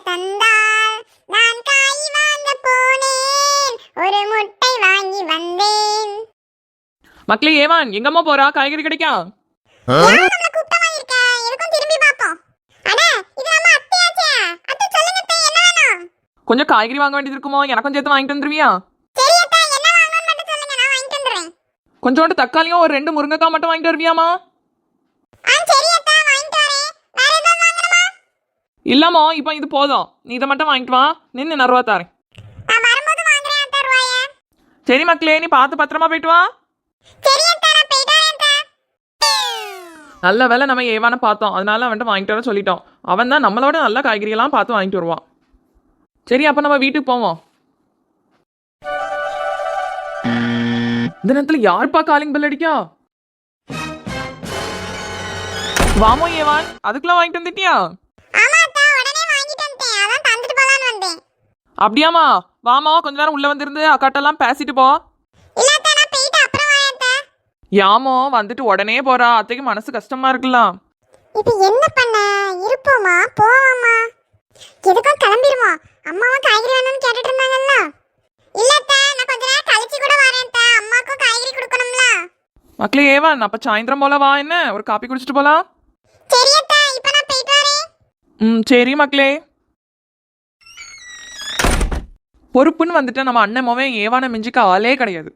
தந்தால் நான் காய் வாங்க போனேன், ஒரு முட்டை வாங்கி வந்தேன். மக்களே ஏவான் எங்கம்மா போறா? காய்கறி கிடைக்கா? நம்மள கூப்பிட்ட மாதிரி இருக்க, எதுக்கும் திரும்பி பாப்போம். அட இது நம்ம அத்தையாச்சே. அத்தை சொல்லுங்க அத்தை, என்ன வேணும்? கொஞ்சம் காய்கறி வாங்க வேண்டியது இருக்குமோ, எனக்கும் சேர்த்து வாங்கிட்டு வந்துருவியா? சரி அத்தை, என்ன வாங்கணும்னு மட்டும் சொல்லுங்க, நான் வாங்கிட்டு வந்துறேன். கொஞ்சோண்டு தக்காளியும் ஒரு 2 முருங்கைக்காய் மட்டும் வாங்கிட்டு வருவியாமா? சரி அத்தை, வாங்கிட்டு வரேன். வேற ஏதாவது வாங்கணுமா? இல்லாமோ இப்போ இது போதும், நீ இதை மட்டும் வாங்கிட்டு வா. நின்று நான் ரூபா தாரேன். நான் வரும்போது வாங்குறேன் அத்தை ரூபாயை. சரி மக்களே, நீ பார்த்து பத்திரமா போயிட்டு வா. சரி அத்தை, நான் போயிட்டு வரேன் அத்தை. நல்ல வேலை நம்ம ஏவான பார்த்தோம், அதனால அவன்கிட்ட வாங்கிட்டு வர சொல்லிட்டோம். அவன் தான் நம்மளோட நல்ல காய்கறியெல்லாம் பார்த்து வாங்கிட்டு வருவான். சரி அப்போ நம்ம வீட்டுக்கு போவோம். இந்த நேரத்தில் யாருப்பா காலிங் பெல் அடிக்கா? வாமோ ஏவான், அதுக்கெல்லாம் வாங்கிட்டு வந்துட்டியா? ஆமா அத்தை, உடனே வாங்கிட்டு வந்துட்டேன். அதான் தந்துட்டு போலான்னு வந்தேன். அப்படியாமா? வாமா, கொஞ்ச நேரம் உள்ள வந்திருந்து அக்காட்டெல்லாம் பேசிட்டு போ. இல்ல அத்தை, நான் போயிட்டு அப்புறம் வரேன் அத்தை. யாமோ வந்துட்டு உடனே போறா, அத்தைக்கு மனசு கஷ்டமா இருக்கலாம். இப்போ என்ன பண்ண? இருப்போமா போவோமா? எதுக்கும் கிளம்பிடுவோம். அம்மாவும் காய்கறி வேணும்னு கேட்டுட்டு இருந்தாங்கல்ல. இல்ல அத்தை, நான் கொஞ்ச நேரம் கழிச்சு கூட வரேன் அத்தை. அம்மாக்கும் காய்கறி கொடுக்கணும்ல. மக்களே ஏவான், அப்ப சாயந்தரம் போல வா, என்ன ஒரு காப்பி குடிச்சிட்டு போலாம். சரி அத்தை, இப்போ நான் போயிட்டு வரேன். சரி மக்களே. பொறுப்புன்னு வந்துட்டு நம்ம அண்ணன் மோவன் ஏவான மிஞ்சிக்க ஆளே கிடையாது.